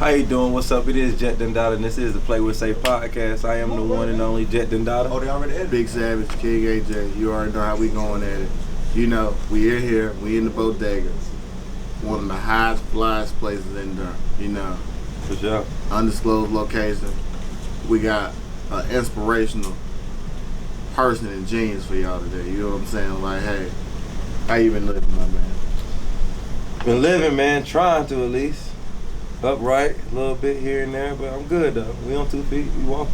How you doing? What's up? It is Jett and Jett, and this is the Play With Safe podcast. I am the one and only Jett and Jett. Oh, they already had Big Savage, King Aj and Jett. You already know how we going at it. You know, we in here, we in the bodega. One of the highest, flyest places in Durham. You know. For sure. Undisclosed location. We got an inspirational person and genius for y'all today. You know what I'm saying? Like, hey, how you been living, my man? Been living, man. Trying to at least. Upright, a little bit here and there, but I'm good though. We on 2 feet, we walk.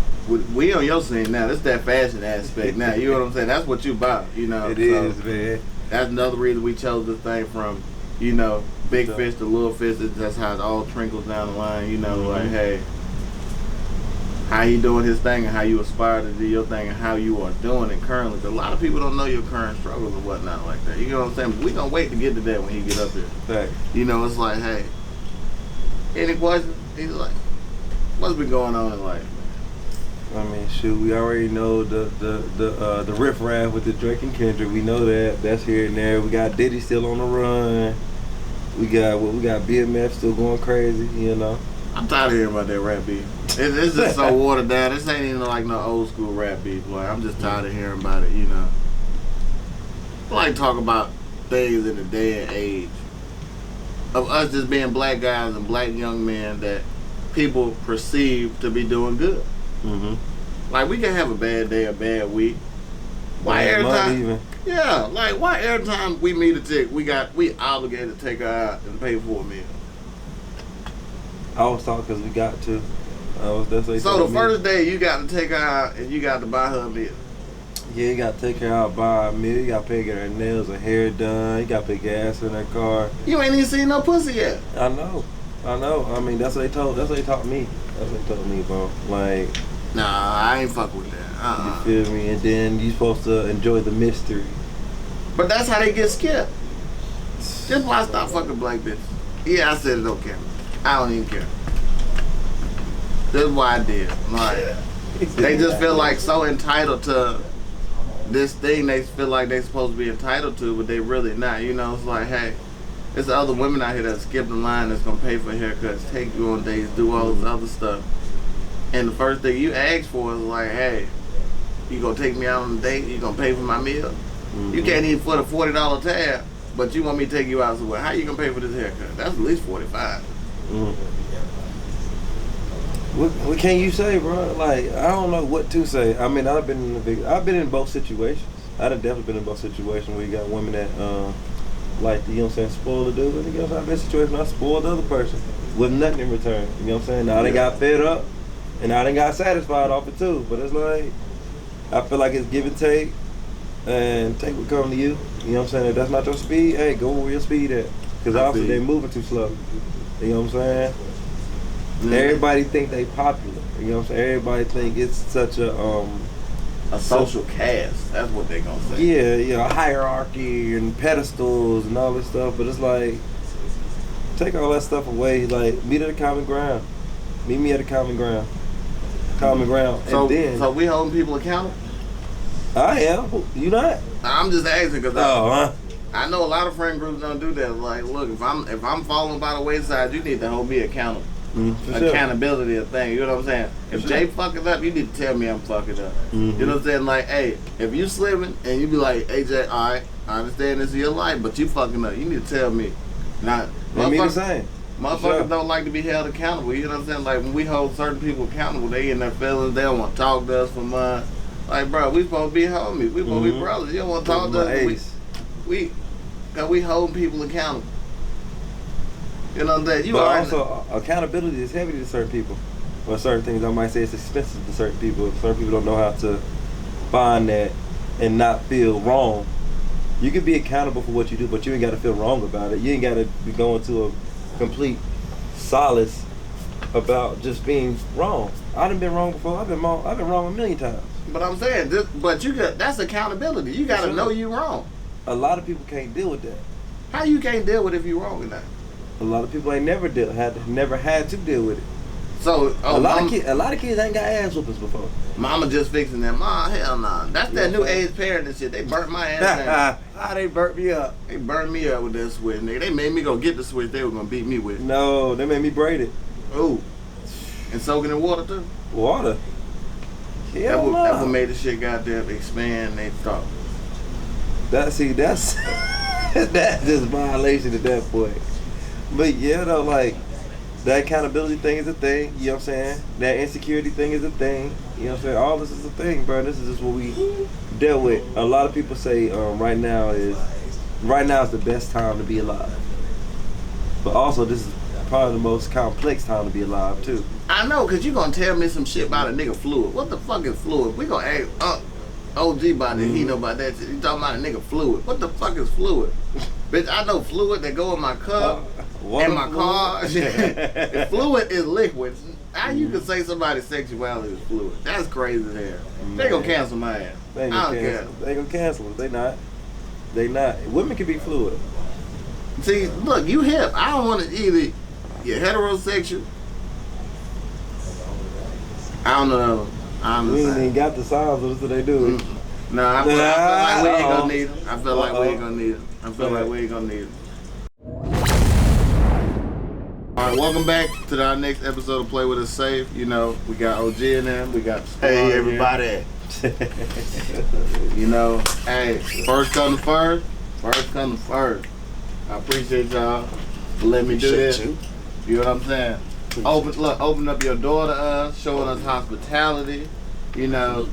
We on your scene now. This that fashion aspect now. You know what I'm saying? That's what you about, you know. It is, man. That's another reason we chose this thing from, you know, big fish to little fish. That's how it all trickles down the line. You know, like, hey, how you doing his thing and how you aspire to do your thing and how you are doing it currently. Because a lot of people don't know your current struggles and whatnot like that. You know what I'm saying? But we gonna wait to get to that when he get up here. Right. You know, it's like, hey, any questions? He's like, what's been going on in life, man? I mean, shoot, we already know the riffraff with the Drake and Kendrick. We know that. That's here and there. We got Diddy still on the run. We got BMF still going crazy, you know. I'm tired of hearing about that rap beef. It's just so watered down. This ain't even like no old school rap beef, boy. I'm just tired of hearing about it, you know. I like to talk about things in the day and age of us just being black guys and black young men that people perceive to be doing good. Like, we can have a bad day, a bad week. Why every time? Even. Yeah, like, why every time we meet a chick, we obligated to take her out and pay for a meal? I was talking because we got to. So the first day you got to take her out and you got to buy her a meal. Yeah, you got to take her out, buy a meal. You got to pay, get her nails, her hair done. You got to put gas in her car. You ain't even seen no pussy yet. I know. I mean, that's what they taught me. That's what they told me, bro. Like, nah, I ain't fuck with that. You feel me? And then you supposed to enjoy the mystery. But that's how they get skipped. That's why I stopped fucking black bitches. Yeah, I said it on camera. I don't even care. That's why I did. Like, they just feel like so entitled to this thing they feel like they supposed to be entitled to, but they really not. You know, it's like, hey, there's other women out here that skip the line that's gonna pay for haircuts, take you on dates, do all this other stuff. And the first thing you ask for is like, hey, you gonna take me out on a date? You gonna pay for my meal? You can't even foot a $40 tab, but you want me to take you out somewhere. How you gonna pay for this haircut? That's at least $45. What can you say, bro? Like, I don't know what to say. I mean, I've been in both situations. I've definitely been in both situations where you got women that like, you know what I'm saying, spoil the dude. And you know, I've been in a situation where I spoiled the other person with nothing in return. You know what I'm saying? Now they got fed up and now they got satisfied off it too. But it's like, I feel like it's give and take what comes to you. You know what I'm saying? If that's not your speed, hey, go where your speed at. Because obviously they moving too slow. You know what I'm saying? Everybody think they popular. You know what I'm saying? Everybody think it's such a social caste. That's what they gonna say. Yeah, you know, hierarchy and pedestals and all this stuff. But it's like, take all that stuff away. Like, meet at a common ground. Meet me at a common ground. Common ground. So, and then, so we holding people accountable? I am. You not? I'm just asking because huh? I know a lot of friend groups don't do that. Like, look, if I'm falling by the wayside, you need to hold me accountable. Accountability a thing, you know what I'm saying? If Jay fucking up, you need to tell me I'm fucking up. You know what I'm saying? Like, hey, if you slipping and you be like, hey Jay, alright, I understand this is your life, but you fucking up. You need to tell me. Not me the same. Motherfuckers don't like to be held accountable. You know what I'm saying? Like, when we hold certain people accountable, they in their feelings. They don't want to talk to us for months. Like, bro, we supposed to be homies. We supposed to be brothers. You don't want to talk to us. Cause we hold people accountable. You know that you are. Also, accountability is heavy to certain people. Or certain things I might say it's expensive to certain people. Certain people don't know how to find that and not feel wrong. You can be accountable for what you do, but you ain't got to feel wrong about it. You ain't got to be going to a complete solace about just being wrong. I done been wrong before. I've been wrong a million times. But I'm saying, that's accountability. You got to know you wrong. A lot of people can't deal with that. How you can't deal with if you wrong or not? A lot of people ain't never had to deal with it. So a lot of kids ain't got ass whoopers before. Mama just fixing them. Hell nah. That's that new age parenting shit. They burnt my ass down. They burnt me up. They burnt me up with that switch, nigga. They made me go get the switch they were gonna beat me with. No, they made me braid it. Ooh. And soaking in water too. Water. That what made the shit goddamn expand they thought. That's that's just violation at that point. But yeah, though, like that accountability thing is a thing. You know what I'm saying? That insecurity thing is a thing. You know what I'm saying? All this is a thing, bro. This is just what we dealt with. A lot of people say right now is the best time to be alive. But also, this is probably the most complex time to be alive too. I know, cause you gonna tell me some shit about a nigga fluid. What the fuck is fluid? We gonna ask OG about it. He know about that shit. You talking about a nigga fluid? What the fuck is fluid? Bitch, I know fluid that go in my cup and my car. If fluid is liquid, how you can say somebody's sexuality is fluid? That's crazy there. They gonna cancel my ass. They gonna cancel us. They not. Women can be fluid. See, look, you hip. I don't want to either. You're heterosexual. I don't know. We ain't even got the signs of what they do. No, I feel like we ain't gonna need them. I feel like we ain't gonna need them. Alright, welcome back to our next episode of Play With Us Safe. You know, we got OG in there, we got Hey everybody. You know, hey, first come to first. I appreciate y'all for letting me do this. You know what I'm saying? Open up your door to us, showing us hospitality. You know,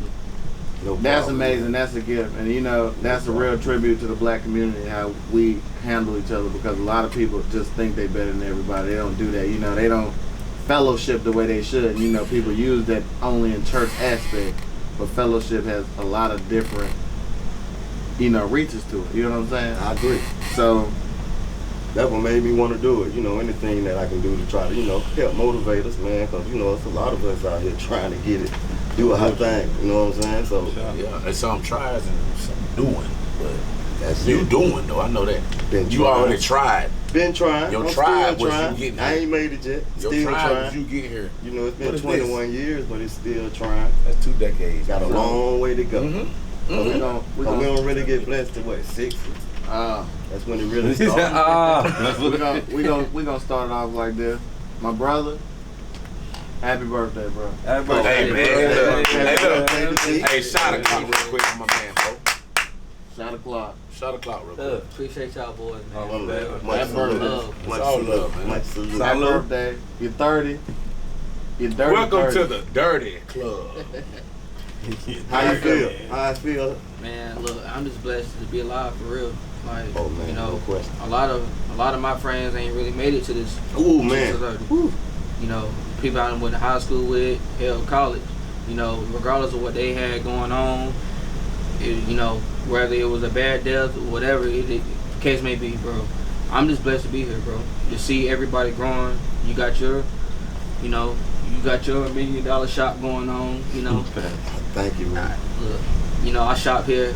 that's amazing. That's a gift, and you know that's a real tribute to the black community how we handle each other. Because a lot of people just think they better than everybody. They don't do that. You know, they don't fellowship the way they should. And, you know, people use that only in church aspect, but fellowship has a lot of different, you know, reaches to it. You know what I'm saying? I agree. So. That's what made me want to do it. You know, anything that I can do to try to, you know, help motivate us, man. Because, you know, it's a lot of us out here trying to get it, do our thing. You know what I'm saying? So yeah, there's some tries and some doing, but that's you it. doing though. I know that. You already tried. Been trying. Your I'm try still was trying. you getting I here. ain't made it yet. Your Still try trying. was you get here. You know, it's been What is 21 years, but it's still trying. That's 2 decades. Got a long way to go. Mm-hmm. We don't really get blessed to what, 60? That's when it really He said, starts. we gonna start it off like this. My brother, happy birthday, bro. Happy birthday. Hey, man. Hey, shot a clock real quick for my man, bro. Shot a clock. Shot a clock real quick. Appreciate y'all boys, man. Much salute. It's all love, man. Much salute. Happy birthday. You're 30. You're dirty. Welcome 30. to the Dirty Club. How you feel? How I feel? Man, look, I'm just blessed to be alive for real. Like, Oh man, you know, no question. a lot of my friends ain't really made it to this. Ooh man. to 30. You know, people I went to high school with, hell, college. You know, regardless of what they had going on, you know, whether it was a bad death or whatever the case may be, bro. I'm just blessed to be here, bro. To see everybody growing. You got your $1 million shop going on. You know. Thank you, man. Look, you know, I shop here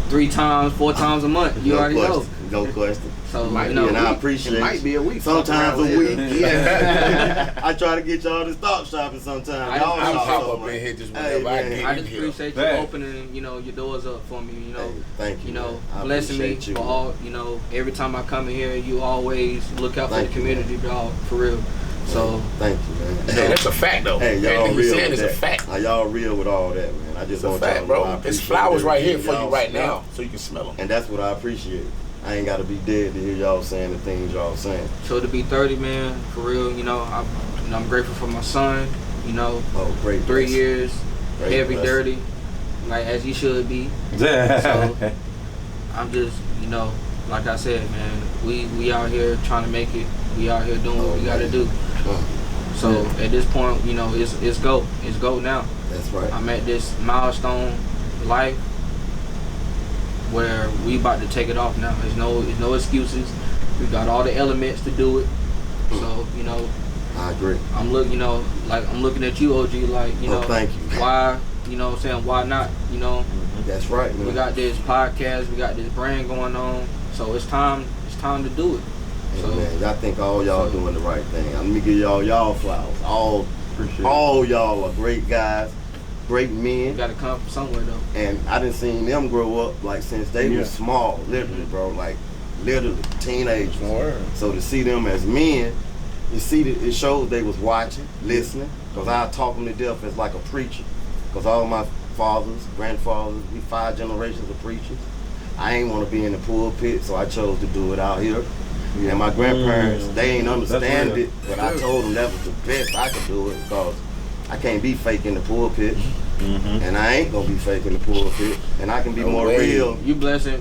3 times, 4 times a month. You already know. No question. So, Might you know, and I appreciate it might be a week. Sometimes a week. Yeah. I try to get y'all to stop shopping sometimes. Y'all I'll shop pop so up much. in here just Hey, whenever I man. get I in just here. appreciate you opening, you know, your doors up for me. You know, Hey, thank you. you know, man. I blessing me appreciate you, for man. all. You know, every time I come in here, you always look out for Thank the you, community, dog. For real. So Thank you, man. Hey, that's a fact though. Hey, y'all Everything you real saying with is a that. fact. Y'all real with all that, man. I just It's a want y'all fact, to know I bro. appreciate There's flowers right here everything for you y'all right smell. now, so you can smell them. And that's what I appreciate. I ain't got to be dead to hear y'all saying the things y'all saying. So to be 30, man, for real, you know, I'm grateful for my son. You know, Oh, great. 3 blessing. years, Great heavy, blessing. dirty, like as he should be. So I'm just, you know, like I said, man, we out here trying to make it. We out here doing what we got to do. So at this point, you know, it's go now. That's right. I'm at this milestone life where we about to take it off now. There's no excuses. We got all the elements to do it. So, you know, I agree. I'm looking at you, OG, like, you know, thank you. why, you know what I'm saying, why not? You know, That's right, man. we got this podcast, we got this brand going on, so it's time to do it. Hey, So, man, I think all y'all doing the right thing. Let me give y'all flowers. All y'all are great guys, great we men, gotta come from somewhere though. and I done seen them grow up like since they was small, literally, bro, like literally teenagers. So to see them as men You see, it shows they was watching, listening, because I taught them to death as like a preacher. Because all my fathers, grandfathers, we 5 generations of preachers. I ain't want to be in the pulpit, so I chose to do it out here. Yeah. And my grandparents, they ain't understand it, but I told them that was the best I could do it because I can't be fake in the pulpit. And I ain't gonna be fake in the pulpit, and I can be more real. You blessing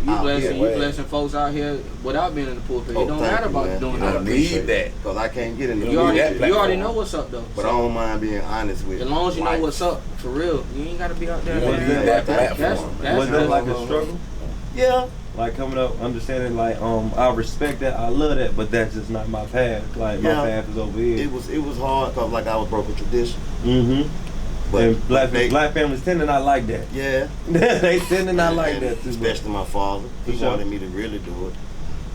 folks out here without being in the pulpit. It don't matter about doing that. I need that because I can't get in the pulpit. You already know what's up though. But I don't mind being honest with you. As long as you know what's up, for real, you ain't gotta be out there. Was that like a struggle? Yeah. Like coming up, understanding like I respect that, I love that, but that's just not my path. Like my path is over here. It was hard because like I was broke with tradition. But and black families tend to not like that. Yeah. They tend to not like that too. Especially my father. He wanted me to really do it.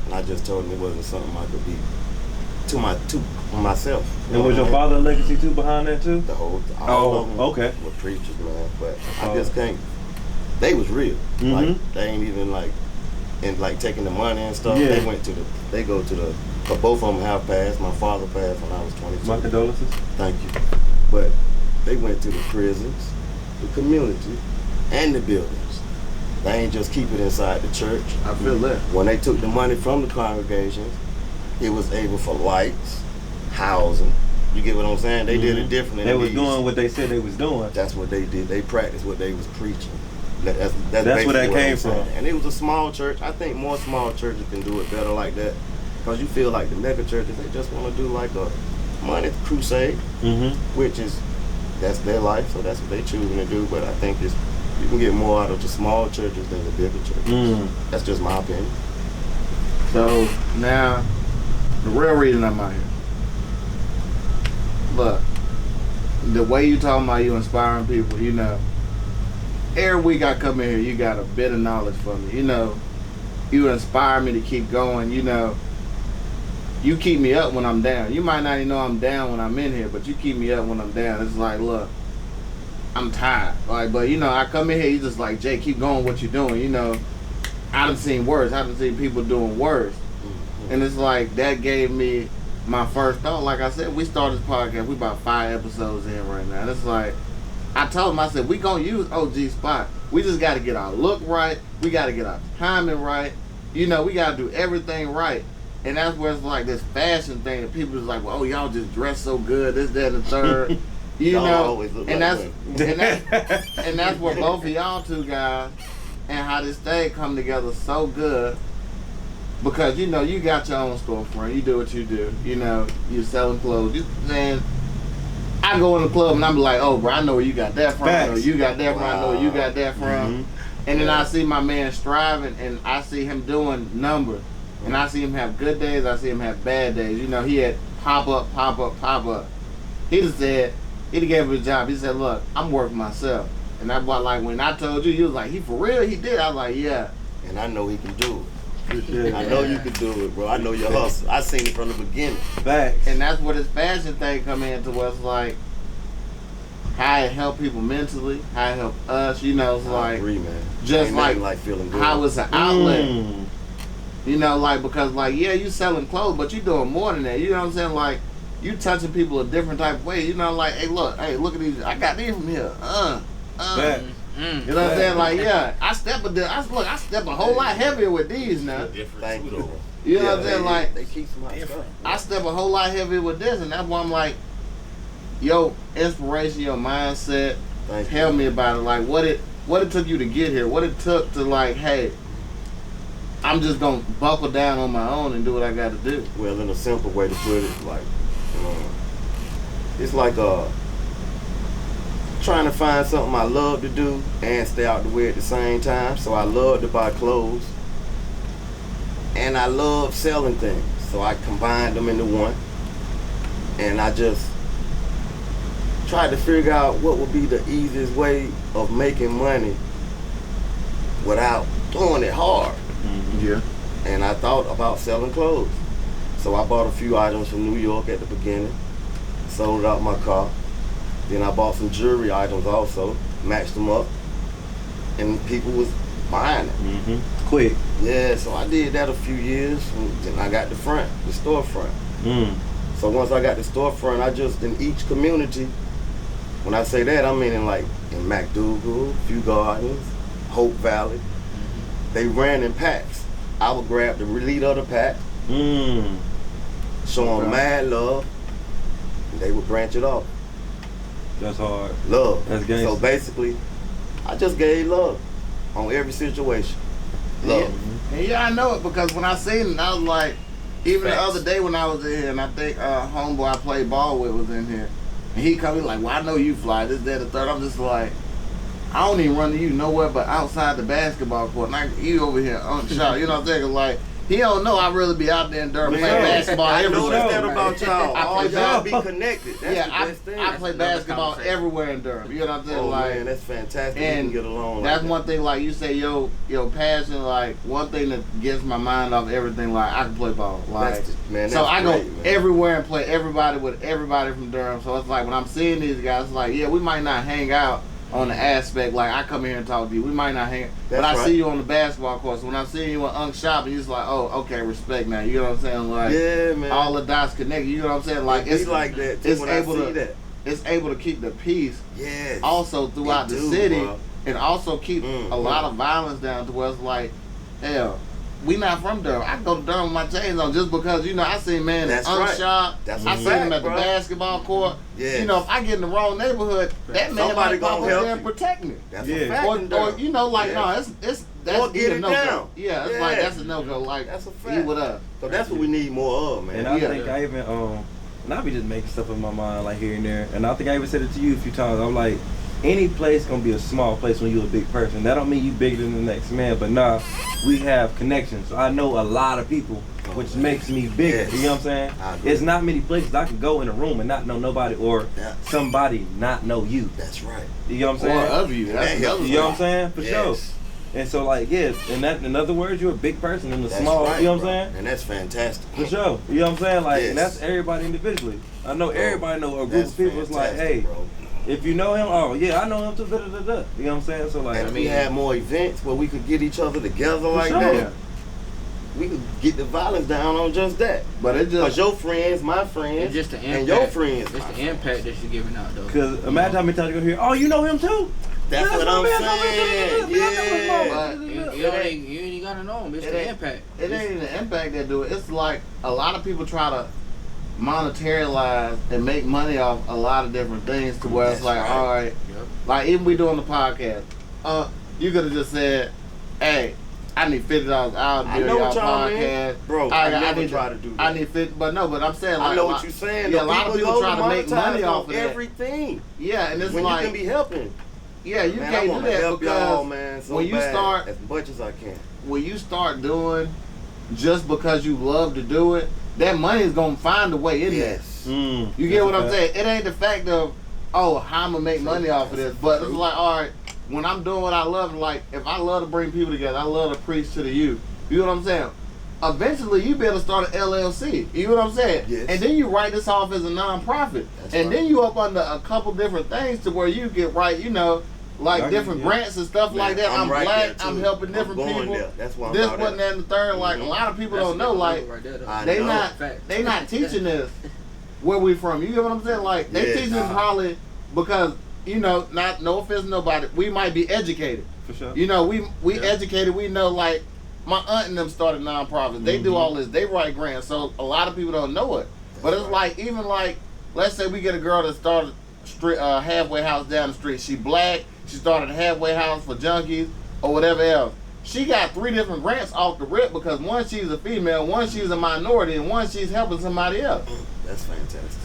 And I just told him it wasn't something I could be to myself. And was your father a legacy too behind that too? All of them okay. were preachers, man. But I just can't. They was real. Like they ain't even like taking the money and stuff. Yeah. They go to the, but both of them have passed. My father passed when I was 22. My condolences. Thank you. But they went to the prisons, the community, and the buildings. They ain't just keep it inside the church. I feel that. When they took the money from the congregations, it was able for lights, housing. You get what I'm saying? They did it differently. They was doing what they said they was doing. That's what they did. They practiced what they was preaching. That's where that came from. And it was a small church. I think more small churches can do it better like that. Because you feel like the mega churches, they just want to do like a money crusade, which is, that's their life, so that's what they choosing to do. But I think you can get more out of the small churches than the bigger churches. That's just my opinion. So now, the real reason I'm out here. Look, the way you talking about you inspiring people, you know, every week I come in here, you got a bit of knowledge for me. You know, you inspire me to keep going. You know, you keep me up when I'm down. You might not even know I'm down when I'm in here, but you keep me up when I'm down. It's like, look, I'm tired. Like, but you know, I come in here, you just like, Jay, keep going what you're doing. You know, I done seen worse. I done seen people doing worse. And it's like, that gave me my first thought. Like I said, we started this podcast, we about 5 episodes in right now. And it's like, I told him, I said, we gonna use OG Spot. We just gotta get our look right. We gotta get our timing right. You know, we gotta do everything right. And that's where it's like this fashion thing that people is like, well, oh, y'all just dress so good, this, that, and the third. You know, and that's where both of y'all two guys and how this thing come together so good. Because, you know, you got your own storefront. You do what you do. You know, you're selling clothes. And I go in the club and I'm like, oh, bro, I know where you got that from. I know where you got that from. I know where you got that from. And then I see my man striving and I see him doing numbers. And I see him have good days. I see him have bad days. You know, he had pop up, pop up, pop up. He just said, he gave him a job. He said, look, I'm working myself. And that's why, like, when I told you, you was like, he for real? He did. I was like, yeah. And I know he can do it. I know you can do it, bro. I know your hustle. I seen it from the beginning. Facts. And that's where this fashion thing come into where it's like how it help people mentally, how it help us, you know, it's like I agree, man. Just like feeling good. how it's an outlet. You know, like because like yeah, you selling clothes, but you doing more than that. You know what I'm saying? Like you touching people a different type of way. You know, like hey look at these. I got these from here. You know what I'm saying? Like, yeah, I step a whole lot heavier with these now. Thank you. You know what I'm saying? Like, they keep my stuff. I step a whole lot heavier with this, and that's why I'm like, your inspiration, your mindset, tell me about it. Like, what it took you to get here, what it took to like, hey, I'm just gonna buckle down on my own and do what I got to do. Well, in a simple way to put it, like, it's like trying to find something I love to do and stay out the way at the same time. So I love to buy clothes and I love selling things. So I combined them into one and I just tried to figure out what would be the easiest way of making money without doing it hard. Yeah. And I thought about selling clothes. So I bought a few items from New York at the beginning, sold it out my car. Then I bought some jewelry items also, matched them up, and people was buying it. Quick. Yeah, so I did that a few years, and then I got the storefront. So once I got the storefront, I just, in each community, when I say that, I mean in like in MacDougal, Few Gardens, Hope Valley, they ran in packs. I would grab the leader of the pack, show them mad love, and they would branch it off. That's hard. Love. That's gangster. So basically, I just gave love on every situation. Love. And yeah, I know it because when I seen it, I was like, even Facts. the other day when I was in here, and I think homeboy I played ball with was in here, and he come in like, well, I know you fly, this, that, the third. I'm just like, I don't even run to you nowhere but outside the basketball court. And you over here on the shot, you know what I'm saying? 'Cause like, he don't know I really be out there in Durham playing basketball I every noticed show. that about y'all. I All play y'all be connected. That's the best thing. I play basketball everywhere in Durham. You know what I'm saying? Oh like, man, that's fantastic. and You can get along. that's like one thing, like you say, your passion, like one thing that gets my mind off everything, like I can play ball. Like so I go everywhere and play everybody with everybody from Durham. So it's like when I'm seeing these guys, it's like, yeah, we might not hang out on the aspect, like I come here and talk to you. We might not hang, but I see you on the basketball court. So when I'm seeing you on Shop, and you're just like, oh, okay, respect now. You know what I'm saying? Like, yeah, man. all the dots connected. You know what I'm saying? Like it's like that. Too, it's when able I see to that. It's able to keep the peace. Yes. Also throughout the city, and also keep a lot of violence down to where it's like, hell, we not from Durham. I go to Durham with my chains on just because, you know, I seen man in Unshot. That's I seen him at the basketball court. Yes. You know, if I get in the wrong neighborhood, that man Somebody might pop gonna up help there and you. protect me. That's a fact. Or you know, like, no, it's that's or get it no-go. down. Yeah, it's like that's a no-go. Like, that's a he fact. with us. So that's what we need more of, man. And I think I even and I be just making stuff in my mind like here and there. And I think I even said it to you a few times. I'm like, any place gonna be a small place when you're a big person. That don't mean you bigger than the next man, but nah, we have connections. So I know a lot of people, which makes me bigger. Yes. You know what I'm saying? It's not many places I can go in a room and not know nobody or somebody not know you. That's right. You know what I'm saying? Or of you. That's you know what I'm saying? For sure. Yes. And so like, yes, and that in other words, you're a big person in the That's small, right, you know what bro. I'm saying? And that's fantastic. For sure. You know what I'm saying? Like, and Yes. that's everybody individually. I know everybody know a group That's of people. It's like, fantastic, hey, bro. if you know him, oh yeah, I know him too. Da, da, da, da. You know what I'm saying? So like, And if we had more events where we could get each other together like sure. that, we could get the violence down on just that. But it Cause just your friends, my friends, It's just the impact. and your friends. It's the impact that you're giving out, though. because imagine how many times you go here. Oh, you know him too. That's what my I'm man, saying. Yeah. But You ain't gotta know him. It's It the ain't- impact. it ain't even the impact that do it. It's like a lot of people try to monetarialize and make money off a lot of different things to where it's That's like, right. all right, like even we doing the podcast, you could have just said, hey, I need $50 out I to do know y'all what y'all podcast. mean. Bro, I never try to do that. I need 50, but no, but I'm saying like I know what you're saying. Yeah, a lot of people try to make money off of that. everything. Yeah, and it's When like you can be helping. yeah, you Man, I can't do want to that help because y'all, man, so when you bad, start as much as I can. when you start doing just because you love to do it, that money is gonna find a way in there. Yes. You get what I'm saying? It ain't the fact of, oh, how I'm gonna make money off of this, but it's like, all right, when I'm doing what I love, like if I love to bring people together, I love to preach to the youth. You know what I'm saying? Eventually, you better start an LLC. You know what I'm saying? Yes. And then you write this off as a non-profit, That's and right. then you up under a couple different things to where you get right. You know, like different grants and stuff like that. I'm right black. there, too. I'm helping different I'm going people. there. That's why I'm This about one, that, and the third. Like a lot of people don't know. Like I they know. not teaching this where we from. You get what I'm saying? Like they teaching us probably because you know, not no offense to nobody. We might be educated. For sure. You know, we educated. We know like my aunt and them started nonprofits. They do all this. They write grants. So a lot of people don't know it. But it's like even like let's say we get a girl that started halfway house down the street. She black. She started a halfway house for junkies or whatever else. She got 3 different grants off the rip because one she's a female, one she's a minority, and one she's helping somebody else. That's fantastic.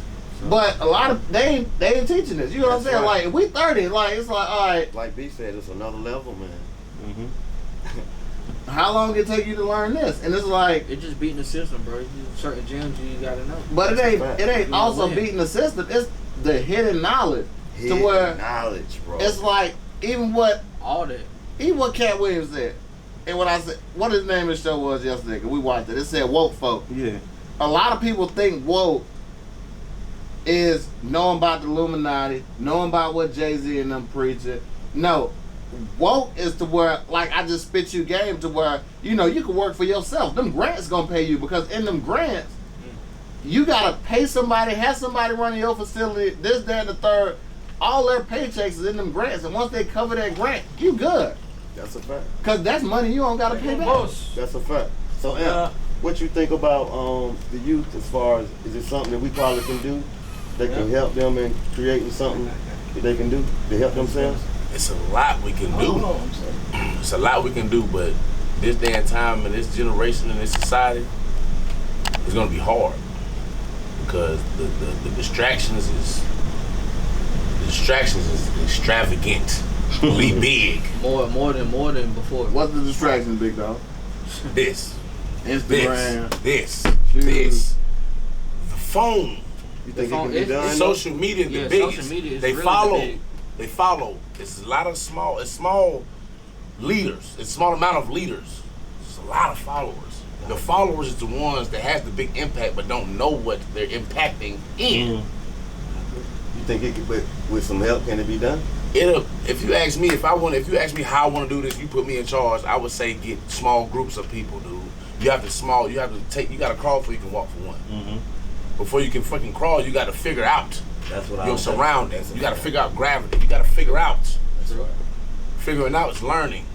But a lot of they ain't teaching this. You know what I'm saying? Right. Like if we 30, like it's like all right. Like B said, it's another level, man. How long did it take you to learn this? And it's like It's just beating the system, bro. Certain gems you gotta know. but it ain't You also win. beating the system. It's the hidden knowledge Hidden to where knowledge, bro. it's like even what Cat Williams said. And what I said, what his name of the show was yesterday, 'cause we watched it. It said woke folk. Yeah. A lot of people think woke is knowing about the Illuminati, knowing about what Jay-Z and them preaching. No. Woke is to where, like I just spit you game to where, you know, you can work for yourself. Them grants gonna pay you because in them grants, you gotta pay somebody, have somebody running your facility, this, that, and the third. All their paychecks is in them grants, and once they cover that grant, you good. That's a fact. Cause that's money you don't gotta pay back. That's a fact. So, what you think about the youth as far as, is it something that we probably can do that can help them in creating something that they can do to help themselves? It's a lot we can do. It's a lot we can do, but this day and time and this generation and this society is gonna be hard because the distractions is extravagantly big. More than before. What's the distraction, big dog? This. Instagram. This. Shoes. The phone. You think it can be done? Social media, the biggest. Social media is They really follow. big. They follow. It's a lot of small leaders. It's a small amount of leaders. It's a lot of followers. The followers is the ones that has the big impact, but don't know what they're impacting in. You think it could, with some help, can it be done? If you ask me how I want to do this, you put me in charge. I would say get small groups of people, dude. You gotta crawl before you can walk, for one. Mm-hmm. Before you can fucking crawl, you gotta figure out That's what your surroundings. You gotta figure out gravity. You gotta figure out. That's right. Figuring out is learning.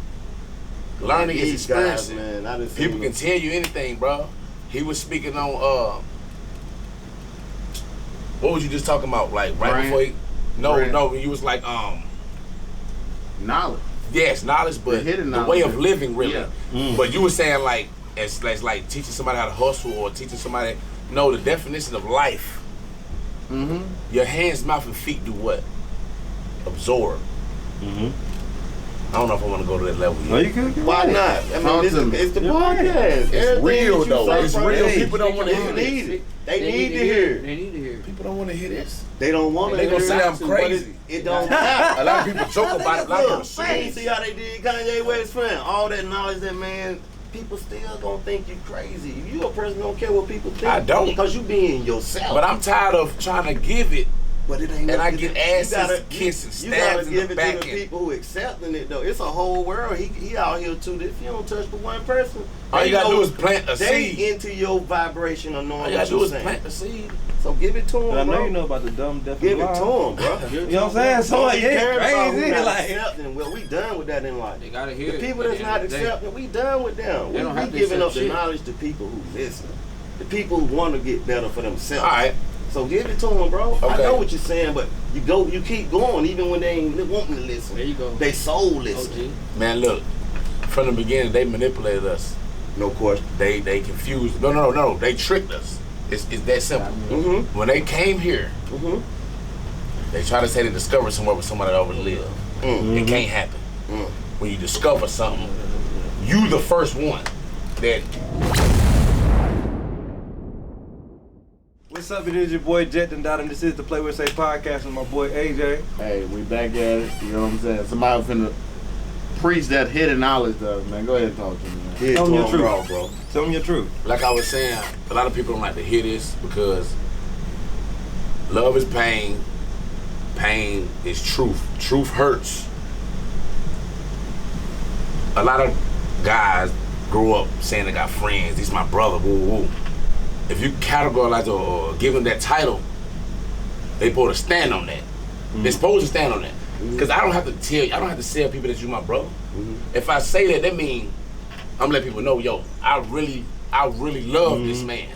Learning is These guys, experiencing. man, I done People seen can tell you anything, bro. He was speaking on what was you just talking about? Like right Brand. before he, Brand. no, you was like Knowledge. yes, knowledge, The but hidden the way knowledge. of living, really. Yeah. But you were saying like it's like teaching somebody how to hustle or teaching somebody. No, the definition of life. Mm-hmm. Your hands, mouth, and feet do what? Absorb. Mm-hmm. I don't know if I want to go to that level yet. No, you could. Why not? I Talk mean, to me. it's the You're right. podcast. It's Everything real, that you though. say It's from real. the- People don't want to They hear need this. it. They need to hear it. They need to hear it. People don't want to hear this. They don't want to They hear gonna it. say I'm but crazy. It don't matter. A lot of people joke about it. A lot of people Look, say you see how they did Kanye West's friend? All that knowledge, that man, people still gonna think you crazy. You a person don't care what people think. I don't. Because you being yourself. But I'm tired of trying to give it. But it ain't And I nothing. get asses, You gotta- kisses, You gotta stabs in give the it back to the end. people who accepting it though. It's a whole world. He out here too. If you don't touch but one person, All you they gotta know- do is plant a they seed. into your vibration of knowing All you what gotta do you're is saying. plant the seed. So give it to him, I bro. know you know about the dumb, deaf, Give and it to blind. him, bro. You know what I'm saying? So like, He cares about yeah, who crazy. not Like, accepting. Well, we done with that in life. They gotta hear The it. people At that's the not end of the day. accepting, we done with them. They don't We have to giving up accept the shit. knowledge to people who listen. The people who want to get better for themselves. All right. So give it to them, bro. I Okay. know what you're saying, but you keep going even when they ain't wanting to listen. There you go. They soul listen. OG. Man, look. From the beginning, they manipulated us. No question. They confused. No. They tricked us. It's that simple. Mm-hmm. When they came here, Mm-hmm. they try to say they discovered somewhere with somebody that already lived. Mm-hmm. It can't happen. Mm. When you discover something, you the first one that. what's up? It is your boy Jett and Dot, and this is the Play With Say podcast with my boy AJ. Hey, we back at it. You know what I'm saying? Somebody finna preach that hidden knowledge though, man. Go ahead and talk to me, man. Get Tell to them your them, truth. bro. Tell them your truth. Like I was saying, a lot of people don't like to hear this because love is pain. Pain is truth. Truth hurts. A lot of guys grow up saying they got friends. He's my brother. Woo woo. If you categorize or give them that title, they supposed to stand on that. They're supposed to stand on that. Because I don't have to tell you, I don't have to tell people that you're my brother. If I say that means I'm letting people know, yo, I really love this man.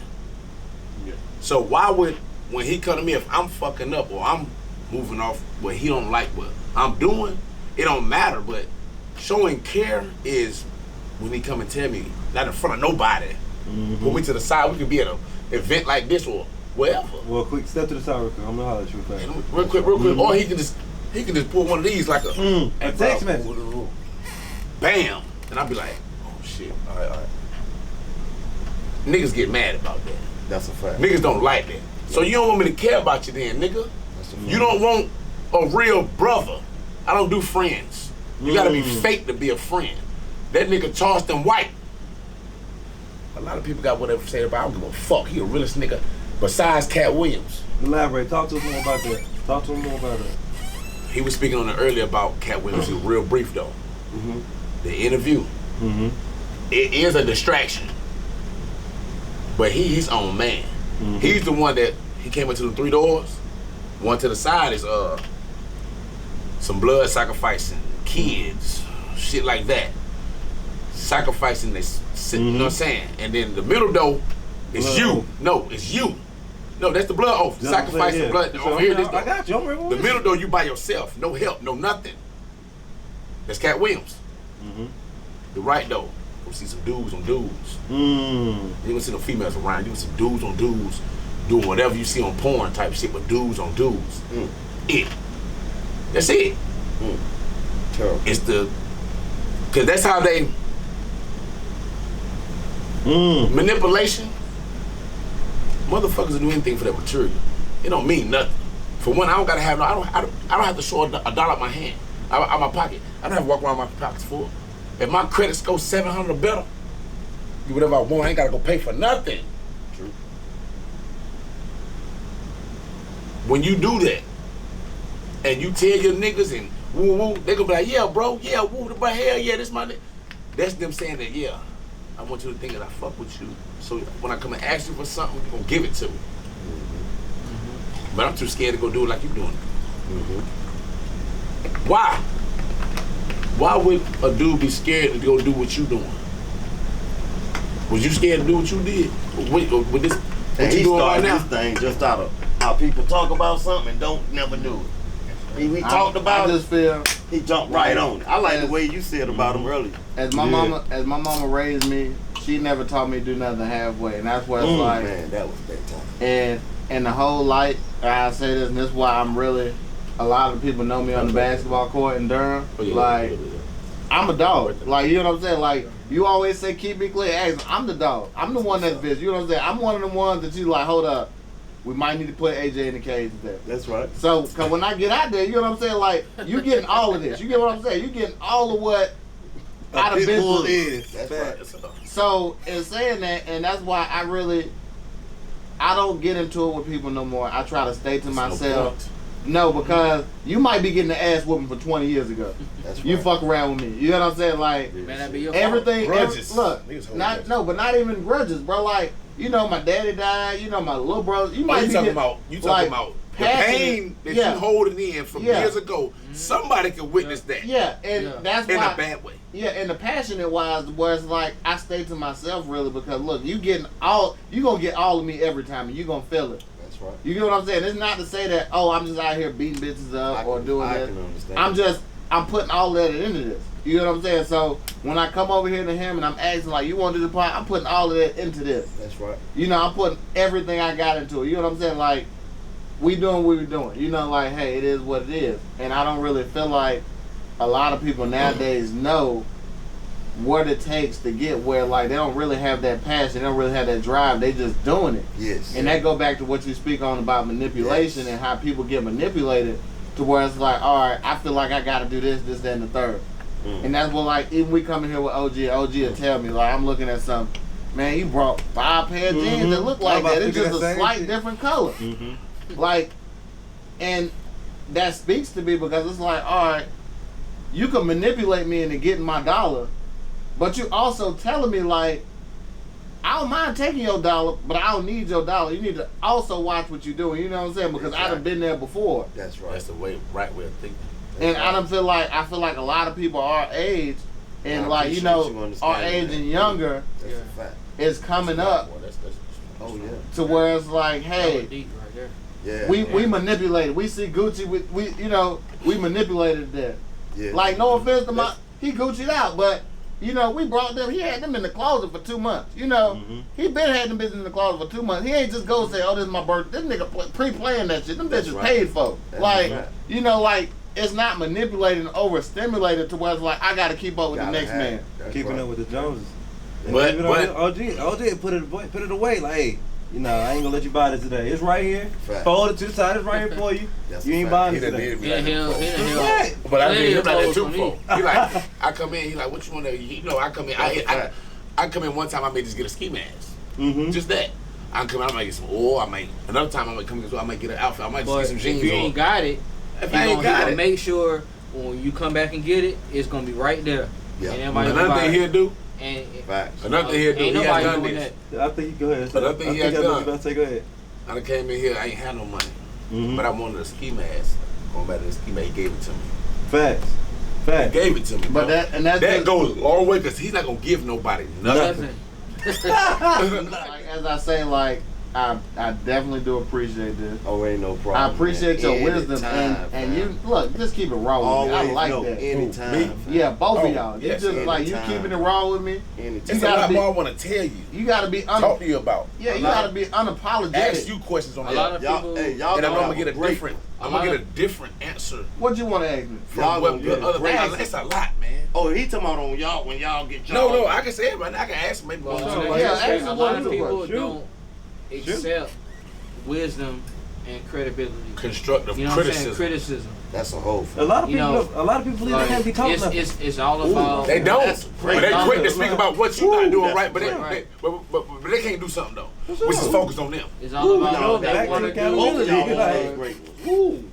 Yeah. So why would, when he come to me, if I'm fucking up or I'm moving off what he don't like what I'm doing, it don't matter. But showing care is when he come and tell me, not in front of nobody. Pull me to the side. We could be at an event like this or wherever. Well, quick step to the side real quick. I'm gonna holler at you real fast. Real quick. Or he can just pull one of these like a A text message. bam, and I'll be like, oh shit, all right. Niggas get mad about that. That's a fact. Niggas don't like that. So you don't want me to care about you then, nigga. You don't want a real brother. I don't do friends. You gotta be fake to be a friend. That nigga Charleston White. A lot of people got whatever to say about. I don't give a fuck. He the realest nigga besides Cat Williams. Elaborate. Talk to us more about that. Talk to him more about that. He was speaking on it earlier about Cat Williams. He was real brief though. The interview. It is a distraction. But he his own man. Mm-hmm. He's the one that he came into the 3 doors. One to the side is some blood sacrificing, kids, shit like that. Sacrificing this, you know what I'm saying? And then the middle door is Blood you. oath. No, it's you. No, that's the blood oath. That's what I'm Sacrificing saying, blood. yeah. Over here, this I door. got you. I'm ready. The middle door, you by yourself. No help, no nothing. That's Cat Williams. Mm-hmm. The right door, you see some dudes on dudes. Mm. You gonna see no females around. You gonna see dudes on dudes doing whatever you see on porn type shit, but dudes on dudes. It. That's it. Terrible. It's the, cause that's how they manipulation. Motherfuckers will do anything for that material. It don't mean nothing. For one, I don't gotta have no. I don't have to show a dollar in my hand, out my pocket. I don't have to walk around my pockets full. If my credit score 700 or better, do whatever I want. I ain't gotta go pay for nothing. True. When you do that, and you tell your niggas and woo woo, they gonna be like, yeah, bro, yeah, woo, but hell yeah, this my nigga. That's them saying that, yeah, I want you to think that I fuck with you. So when I come and ask you for something, you gonna give it to me. But I'm too scared to go do it like you doing it. Why? Why would a dude be scared to go do what you doing? Was you scared to do what you did? With this, what And you he doing right started now? this thing just out of how people talk about something and don't never do it. We talked about I just feel it, he jumped right on it. I like the way you said about him earlier. as my mama raised me, she never taught me to do nothing halfway, and that's what it's like. Man, that was big time. And the whole light, I say this, and this is why I'm really. A lot of people know me on the basketball court in Durham. Like, I'm a dog. Like, you know what I'm saying? Like, you always say, keep me clear. Hey, I'm the dog. I'm the one that's bitch. You know what I'm saying? I'm one of the ones that you like, hold up. We might need to put AJ in the cage today. That's right. So, because when I get out there, you know what I'm saying? Like, you getting all of this. You get what I'm saying? You getting all of what I done been through. is. That's right. So, in saying that, and that's why I don't get into it with people no more. I try to stay to myself. No, because you might be getting the ass whooping for 20 years ago. That's right. You fuck around with me. You know what I'm saying? Like, Man, that be your everything. Grudges. Look, but not even grudges, bro. Like, you know, my daddy died. You know, my little brother. You might You be talking getting, about the passionate. pain that Yeah. you holding in from Yeah. years ago. Somebody can witness that. Yeah, and that's In why. a bad way. Yeah, and the passionate wise, where it's like I stay to myself really because look, you gonna get all of me every time, and you gonna feel it. That's right. You get what I'm saying? It's not to say that I'm just out here beating bitches up or doing I that. can understand. I'm putting all that into this. You know what I'm saying? So when I come over here to him and I'm asking like, you want to do the part? I'm putting all of that into this. That's right. You know, I'm putting everything I got into it. You know what I'm saying? Like, we doing what we doing. You know, like, hey, it is what it is. And I don't really feel like a lot of people nowadays know what it takes to get where, like, they don't really have that passion, they don't really have that drive, they just doing it. Yes. And that go back to what you speak on about manipulation and how people get manipulated to where it's like, all right, I feel like I got to do this, that, and the third. And that's what, like, even we come in here with OG will tell me, like, I'm looking at something, man, you brought 5 pair of jeans that look like that. It's just a slight different color. Like, and that speaks to me because it's like, all right, you can manipulate me into getting my dollar, but you also telling me, like, I don't mind taking your dollar, but I don't need your dollar. You need to also watch what you're doing. You know what I'm saying? Because I done been there before. That's right. That's the right way of thinking. And I feel like a lot of people our age and like, you know, our age and younger That's a fact. is coming up Oh yeah. to where it's like, hey, deep right there. Yeah. we manipulated. We see Gucci, we manipulated that. Yeah. Like, no offense to he Gucci'd out, but you know, we brought them. He had them in the closet for 2 months. You know, he been had them bitches in the closet for 2 months. He ain't just go say, "Oh, this is my birthday." This nigga pre-playing that shit. Them That's bitches right. paid for. That's Like, right. you know, like it's not manipulated and overstimulated to where it's like I got to keep up with the next man. Keeping up with the Joneses. But OG put it away. Like, hey, you know, I ain't gonna let you buy this today. It's right here. Fact. Fold it to the side. It's right here for you. That's You a ain't fact. buying He it done today. did me Yeah, like that before. Right. But I did him like that Clothes too for before. me. He like, I come in, he like, what you want to, you know, I come in, I come in one time, I may just get a ski mask. Just that. I come in, I might get some oil, another time I might come in, I might get an outfit, I might just But get some jeans if you on. ain't got it, If I ain't got it. make sure when you come back and get it, it's gonna be right there. Yeah. And everybody Another gonna buy thing it. he'll do, Facts. Another thing he'll do, ain't he has nobody done doing this. that. I think you go ahead. Another thing he has I know what done. you about to say. Go ahead. I done came in here, I ain't had no money. Mm-hmm. But I wanted a ski mask. Going back to the ski mask, he gave it to me. Facts. He Facts. gave it to me, bro. But that goes all the way because he's not going to give nobody nothing. like, as I say, like I definitely do appreciate this. Oh, ain't no problem. I appreciate your man. wisdom Anytime, and you fam. look, just keep it raw with me. I Always like know, that. anytime. Me? fam. Yeah, both Oh, of y'all. You yes, just like you anytime. keeping it raw with me. Anytime. There's a gotta lot be- more I want to tell you. You gotta be Talk to you about. yeah, you lot- gotta be unapologetic. Ask you questions on A lot that. of Y'all, people. hey, y'all And I'm gonna going to have get a great different, one. I'm going to get a different answer What you want to ask me? from Y'all what gonna the get a other great thing. answer. It's a lot, man. Oh, he talking about on y'all when y'all get y'all. No, I can say it right now. I can ask maybe one or Well, two. like yeah, I said, ask a them lot what of you people want. don't accept wisdom and credibility. Constructive You know what I'm saying? criticism. Criticism. That's a whole. A lot of You people. know, A lot of people believe they can't be taught it's, nothing. it's all about. They don't. That's But great. they quick to Right. speak about what you're not doing that's right, but they, right. but they can't do something though. sure. Which is focused on them. It's all about y'all what they back want to to accountability. do. Both of y'all Like- always great ones.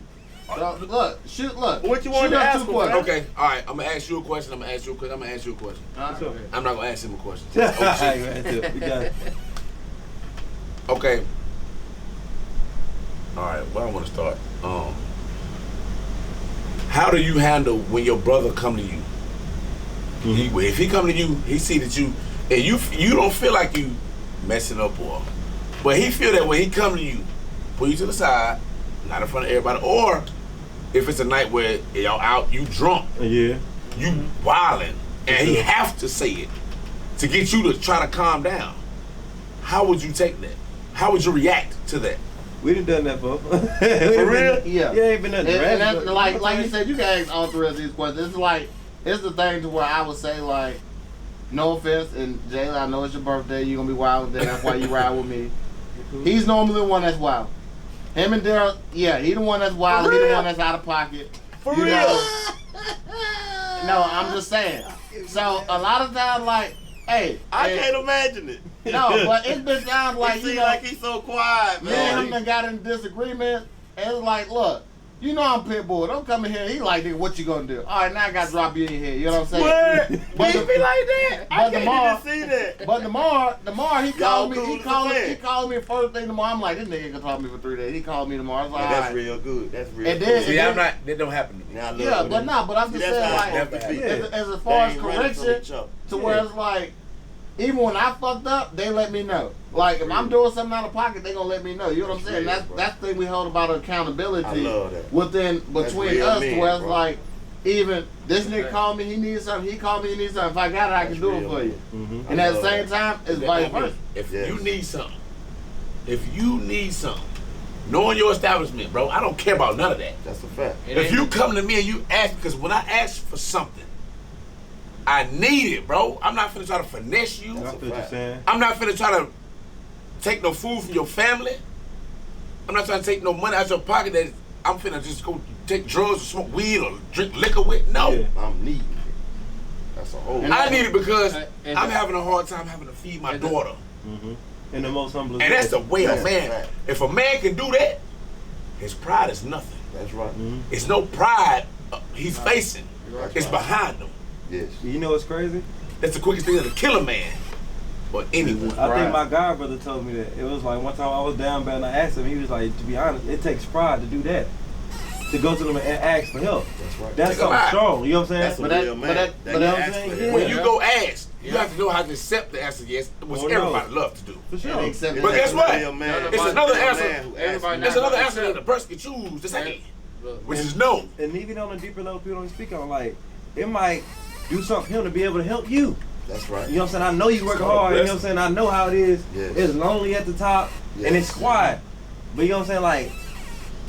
So, look. What you wanted Shoot to us ask two him, questions. Okay, all right. I'm gonna ask you a question. I'm gonna ask you a question. Huh? I'm not gonna ask him a question. Hey, OG. man, you got it. Okay. All right. Where I want to start. How do you handle when your brother come to you? If he come to you, he see that you and you don't feel like you messing up but he feel that when he come to you, pull you to the side, not in front of everybody, or if it's a night where y'all out, you drunk, Yeah. you wilding, and he have to say it to get you to try to calm down. How would you take that? How would you react to that? We done done that, bro. For real? Yeah. Yeah, ain't been nothing. And that's, rash, but- like you said, you can ask all three of these questions. It's like it's the thing to where I would say like, no offense, and Jayla, I know it's your birthday, you're gonna be wild today, that's why you ride with me. He's normally the one that's wild. Him and Daryl, yeah, he the one that's wild, he the one that's out of pocket. For You real. know? No, I'm just saying. So a lot of times, like, hey, I can't imagine it. no, but it's been times like He you seem know, like he's so quiet, me and him man. done got in disagreement, and it's like, look, you know I'm Pitbull. Don't come in here. He like, nigga, what you gonna do? All right, now I gotta drop you in here. You know what I'm saying? What? But He the- be like that. I but can't tomorrow- even see that. But tomorrow he called me. cool He as called a me. fan. He called me first thing tomorrow. I'm like, this nigga can talk to me for 3 days. He called me tomorrow. I was like, Yeah, all that's right. real good. That's real And good. then- See, I'm not. That don't happen to me. Now, I love Yeah, it. but nah, but I'm just See, that's saying how like, it's supposed to be. as far as They ain't running from correction, each other. to where it's like, even when I fucked up, they let me know. Like if I'm Real. doing something out of pocket, they gonna let me know. You know what I'm saying? Real, That's bro. that's the thing we hold about accountability. I love that. Within That's between real us, men, to where it's bro. like, even this nigga called me, he needs something. He called me, he needs something. If I got it, I That's can do it real, for man. you. Mhm. And I at the love same time, it's That- vice I mean, versa. If Yes. you need something, knowing your establishment, bro, I don't care about none of that. That's a fact. If you come to me and you ask, because when I ask for something, I need it, bro. I'm not finna try to finesse you. I feel what you're saying. I'm not finna try to take no food from your family. I'm not trying to take no money out your pocket that I'm finna just go take drugs or smoke weed or drink liquor with. No. Yeah. I'm needing it. That's a whole. And I need it because and I'm having a hard time having to feed my and daughter. Mm-hmm. In the most humble. And that's the way a That's man, right. if a man can do that, his pride is nothing. That's right. Mm-hmm. It's no pride he's facing. That's It's right. behind him. Yes. You know what's crazy? That's the quickest thing to kill a man. Or anyone. I Pride. think my god brother told me that. It was like one time I was down bad and I asked him, he was like, to be honest, it takes pride to do that. To go to them and ask for help. That's right. That's Take a something lot. strong. You know what I'm That's saying? a But that- real but man. that- That but you that- ask for yeah. help. When you go ask, you have to know how to accept the answer yes, which Oh, no. everybody love to do. For And sure. accept But that. guess what? Real man. It's another Real answer. man who asks Everybody for There's help. another answer that the person can choose to say, Look, which is no. And even on a deeper level, people don't speak on, like, it might do something for him to be able to help you. That's right. You know what I'm saying? I know you work hard. You know what I'm saying? I know how it is. Yes. It's lonely at the top, and Yes. it's quiet. But you know what I'm saying? Like,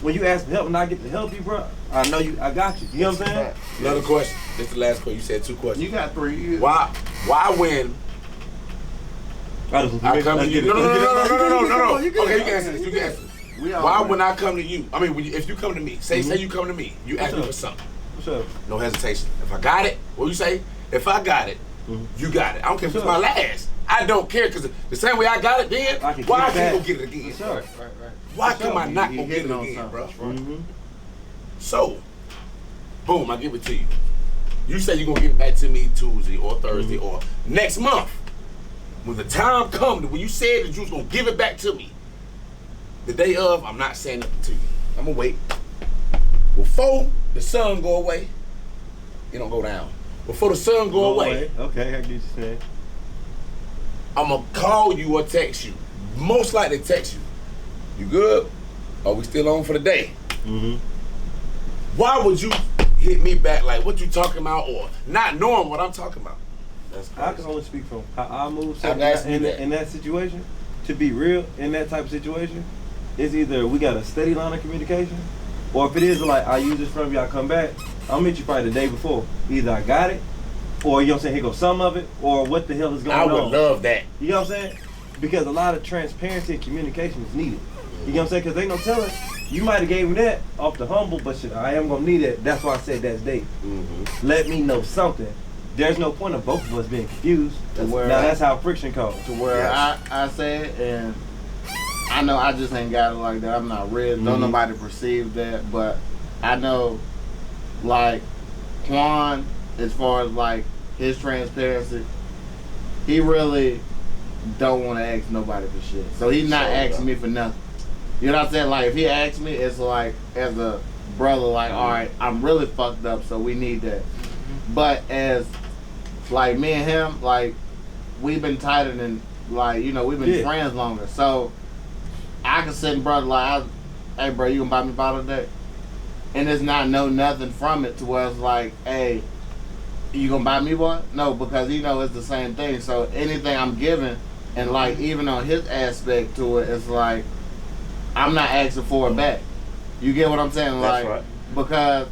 when you ask for help and I get to help you, bro, I know you. I got you. You know what I'm saying? Right. Another question. This is the last question. You said 2 questions. You got 3 years. Why when I come to you? No. Okay, you can answer this. You can answer this. We all Why right. when I come to you? I mean, if you come to me, say you come to me, you ask me for something. For sure. No hesitation. If I got it, what you say? If I got it, you got it. I don't care if it's Sure. my last. I don't care because the same way I got it then, I can why I keep can't that. go get it again? For sure. right. Why For come sure. I not You go get hitting it on again, something. bro? That's right. Mm-hmm. So, boom, I give it to you. You say you're gonna give it back to me Tuesday or Thursday or next month. When the time comes, when you said that you was gonna give it back to me, the day of, I'm not saying nothing to you. I'm gonna wait. Before the sun go away, it don't go down. Before the sun go away, okay, I get you saying. I'm gonna call you or text you. Most likely text you. You good? Are we still on for the day? Why would you hit me back like what you talking about or not knowing what I'm talking about? I can only speak from how I move I'm asking you in that situation. To be real, in that type of situation, it's either we got a steady line of communication, or if it is like I use this from you, I come back, I'll meet you probably the day before. Either I got it, or you know what I'm saying, here goes some of it, or what the hell is going on. I would love that. You know what I'm saying? Because a lot of transparency and communication is needed. You know what I'm saying? Because they no telling. You might have gave me that off the humble, but shit, I am gonna need it. That's why I said that's date. Let me know something. There's no point of both of us being confused. That's how friction comes. To where I say it, and I know I just ain't got it like that. I'm not real. Don't nobody perceive that, but I know, like, Quan, as far as like his transparency, he really don't want to ask nobody for shit. So he's not asking me for nothing. You know what I'm saying? Like, if he asks me, it's like, as a brother, like, all right, I'm really fucked up, so we need that. But as, like, me and him, like, we've been tighter than, like, you know, we've been friends longer. So I can sit and brother, like, hey, bro, you gonna buy me a bottle today? And it's not nothing from it to where it's like, hey, you gonna buy me one? No, because you know it's the same thing. So anything I'm giving, and like even on his aspect to it, it's like I'm not asking for it back. You get what I'm saying? That's Like, right. because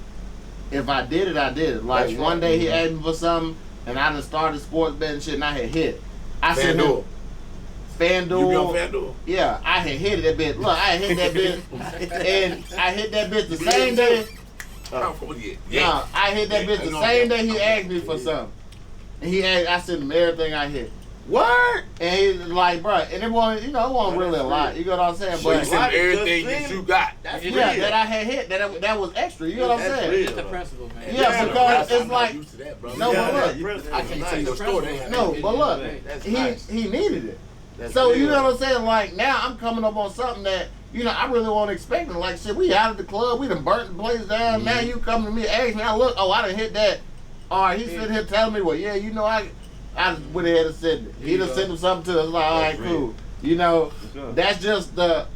if I did it, I did it. Like That's one right. day he asked me for something, and I done started sports betting shit, and I had hit. I said, FanDuel. FanDuel. You be on FanDuel? Yeah, I had hit that bitch. Look, I had hit that bitch, and I hit that bitch the same day. No, I hit that bitch the same day he asked me for something. And he asked, I sent him everything I hit. What? And he's like, bro, and it wasn't, you know, it wasn't really a lot. You know what I'm saying? So you But sent everything that you got. That's yeah, real. that I had hit, that was extra. You know what I'm That's saying? real. It's the principle, man. Yeah, because it's like, used to that, bro. no, but Yeah, look, I can't tell you a story. They had no, that. but look, That's he nice. he needed it. That's So real. you know what I'm saying? Like now I'm coming up on something that, you know, I really wasn't expecting. Like shit, we out of the club, we done burnt the place down. Now you come to me, ask me, I look, oh, I done hit that. All right, he's sitting here telling me, well, yeah, you know, I went ahead and said it. He done sent him something to us. Like, all right, cool. You know, that's just the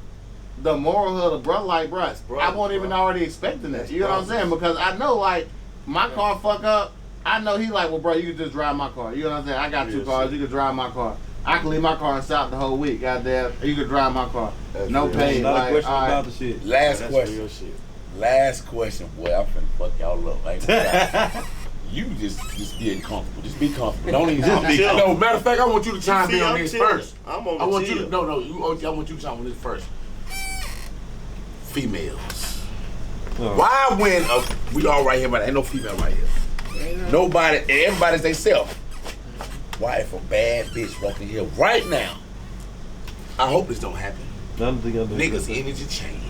moral of the brother. Like, bro, I wasn't even already expecting that. You know what I'm saying? Because I know, like, my car fuck up. I know he like, well, bro, you can just drive my car. You know what I'm saying? I got two cars. You can drive my car. I can leave my car in South the whole week. Goddamn, you can drive my car. That's No real. pay. Not a Like, question all about right. the shit. Last That's question. real shit. Last question, boy. I'm finna fuck y'all up. I ain't gonna lie. You just getting comfortable. Just be comfortable. Don't even I'm be. chilling. No, matter of fact, I want you to chime in on I'm this chilling. first. I'm on I want chill. you to I want you to chime on this first. Females. Oh. Why when we all right here, but ain't no female right here. Nobody, everybody's they self. Why if a bad bitch walking here right now? I hope this don't happen. None of the other Niggas' energy change.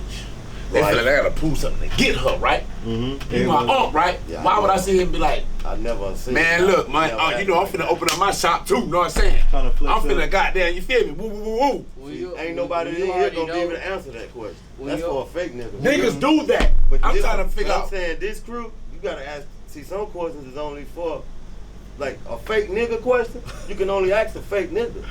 They Right. feel like I gotta prove something to get her, right? Mm-hmm. You my aunt, right? Yeah, Why I would know. I sit here and be like, I never seen man, it. look, my Never aunt, you know, I'm happened finna like open up my shop too, you know what I'm saying? Tryna flex I'm finna up. goddamn, you feel me? Woo, woo, woo, woo. that. Ain't nobody in here gonna be able to answer that question. That's for a fake nigga. Niggas do that. But I'm this- trying to figure I'm out. saying this crew, you gotta ask. See, some questions is only for, like, a fake nigga question. You can only ask a fake nigga.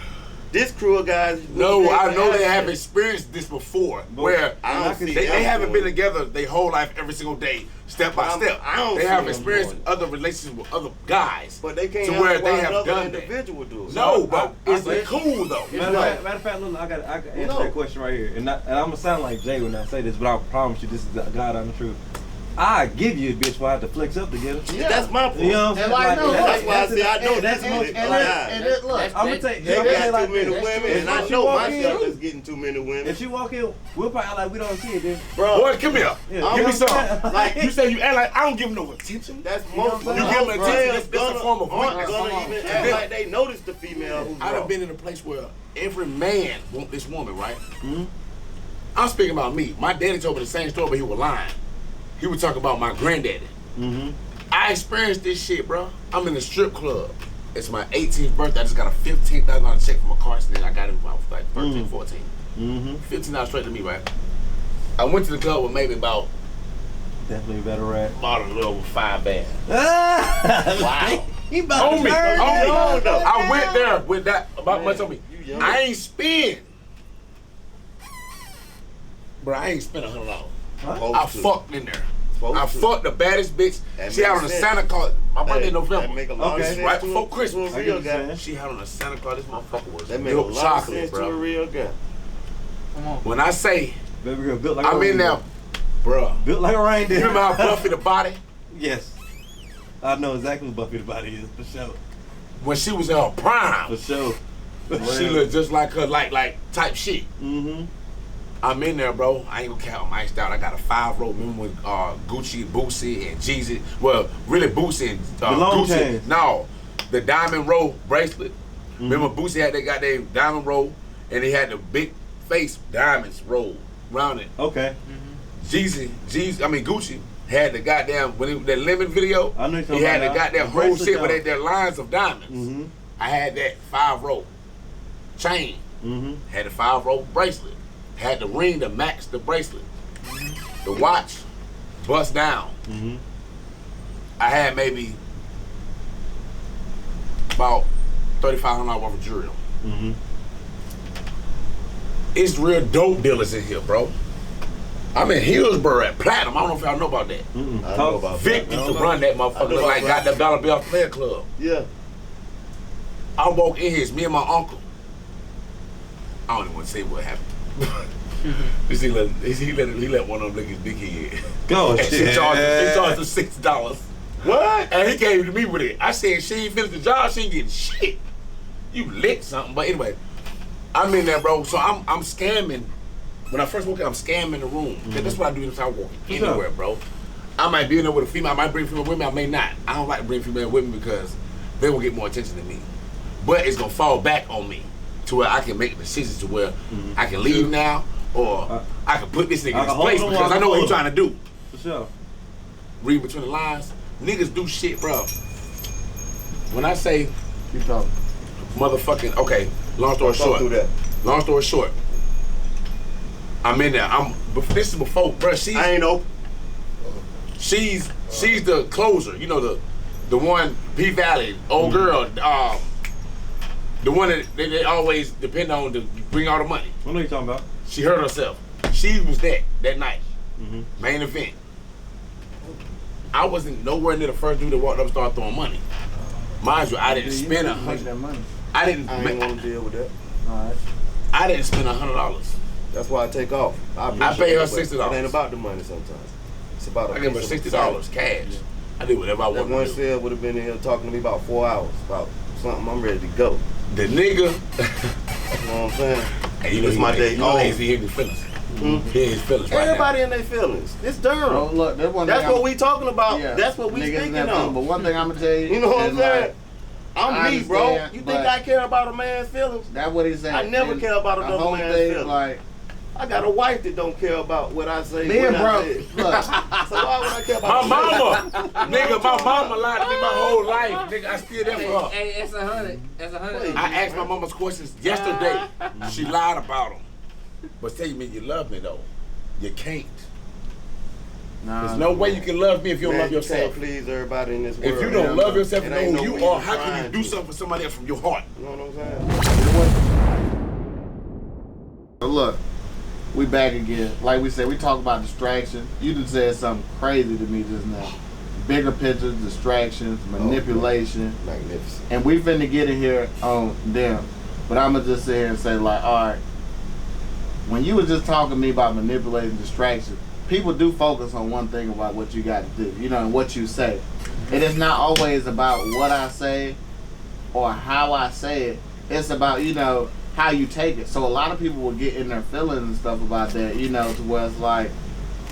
This crew of guys. No, I know they have it. experienced this before, But where I don't see they them haven't doing been it. together their whole life, every single day, step by But step. I don't They see have them experienced doing it. other relationships with other guys. But they can't to answer where why they have another done that. individual do it. No, but I is it think- cool though? Matter of fact, look, I can answer No. that question right here, and I'm gonna sound like Jay when I say this, but I promise you, this is God honest truth. I give you a bitch where I have to flex up to get her. Yeah. That's my point. You know what I'm saying? And like, no, That's why I say I know that's this most- nigga. And it, look, I'm gonna take. They I'm gonna say got like too many this. women, If and I she know walk myself in- is getting too many women. If she walk in, we'll probably act like we don't see it. Then, Bro, Boy, come here. Yeah. Give me some. Like, You say you act like I don't give no attention. that's know most. what I'm saying? most You give them attention, males that's a form of aren't weakness. gonna even act like they notice the female who's I done wrong. been in a place where every man want this woman, right? Mhm. I'm speaking about me. My daddy told me the same story, but he was lying. He was talking about my granddaddy. mm-hmm. I experienced this shit, bro. I'm in the strip club. It's my 18th birthday. I just got a $15,000 check from a car stand. I got it when I was like 13, 14. Mm-hmm. $15 straight to me, right? I went to the club with maybe about Definitely a better rat. a little over 5 bands. Wow. He about On to me, turn on me. it. I went there with that about much on me. young. I ain't spend. Bro, I ain't spent $100. I fucked in there. I fucked the baddest bitch. She had on a Santa Claus. My birthday in November. That make a lot of sense Right to before a Christmas. real guy. She had on a Santa Claus. This motherfucker was That make a milk lot of chocolate, sense to a bro. real guy. Come on. When I say Baby girl built like a I'm in reindeer. there, bruh. Built like a reindeer. You remember how Buffy the Body? Yes. I know exactly what Buffy the Body is, for sure. When she was in her prime, For sure. she looked just like her, like type shit. Mm-hmm. I'm in there, bro. I ain't gonna count. I'm iced out. I got a 5-row. Remember when Gucci, Boosie, and Jeezy? Well, really Boosie and The long Gucci. chains. No, the diamond roll bracelet. Remember Boosie had that goddamn diamond roll, and he had the big face diamonds roll around it. Okay. Gucci had the goddamn that lemon video. I know you're talking he had about the now. goddamn The whole bracelet shit with though. their lines of diamonds. Mm-hmm. I had that 5-row chain. Mm-hmm. Had the 5-row bracelet. Had the ring to match the bracelet. The watch bust down. Mm-hmm. I had maybe about $3,500 worth of jewelry on. Mm-hmm. It's real dope dealers in here, bro. I'm in Hillsborough at Platinum. I don't know if y'all know about that. Mm-mm. I know about Vic that. used to run that motherfucker. Look like got the Dollar Bill Player Club. Yeah. I walk in here, it's me and my uncle. I don't even want to say what happened. he let one of them lick his dick in. Go And shit. she charged him $60. What? And he came to me with it. I said, she ain't finished the job, she ain't getting shit. You licked something. But anyway, I'm in there, bro. So I'm scamming. When I first woke up, I'm scamming the room. That's what I do if I walk anywhere, bro. I might be in there with a female. I might bring female with me. I may not. I don't like to bring female with me because they will get more attention than me. But it's going to fall back on me to where I can make decisions to where I can leave now or I can put this nigga in his place because I know what he's trying to do. For sure. Read between the lines. Niggas do shit, bro. When I say Keep talking. motherfucking, okay, long story short. Through that. Long story short. I'm in there. This is before, bro. I ain't know. She's the closer. You know the one P Valley old girl. The one that they always depend on to bring all the money. I know what you're talking about. She hurt herself. She was that night. Mm-hmm. Main event. I wasn't nowhere near the first dude that walked up and started throwing money. Mind you, I didn't spend that money. I didn't want to deal with that. All right. I didn't spend $100. That's why I take off. I pay her $60. It ain't about the money sometimes. It's about a I give her piece of $60 cash. I did whatever I That wanted one to do. sale would have been in here talking to me about 4 hours about something. I'm ready to go. The nigga, You know what I'm saying? hey, you know It's my day off. off. He in his feelings. He in his feelings right Everybody in their feelings. It's Durham. Oh, look, that's one That's thing what we talking about. Yeah. That's what we Niggas speaking never know. But on. one thing I'm gonna tell you, You know what I'm is, saying? like, I'm I me, bro. understand, You think but- I care about a man's feelings? that's what he said. I never And care about the another whole man's thing, feelings. like, I got a wife that don't care about what I say. me and when I bro, say it. look, So why would I care My about mama, nigga, my mama lied to me my whole life. Nigga, I still there for her. Hey, that's 100. That's 100. I asked my mama's questions yesterday. She lied about them. But tell me you love me though. You can't. There's no way you can love me if you don't Man, love you yourself. can't please everybody in this world. If you don't love yourself and It ain't know who no you way are, you how can you trying do to. something for somebody else from your heart? You know what I'm saying? So look, we back again. Like we said, we talk about distraction. You just said something crazy to me just now. Bigger pictures, distractions, manipulation. Magnificent. And we finna get in here on them. But I'ma just sit here and say, like, alright, when you was just talking to me about manipulating distraction, people do focus on one thing about what you got to do, you know, and what you say. It is not always about what I say or how I say it. It's about, you know, how you take it. So a lot of people will get in their feelings and stuff about that, you know, to where it's like,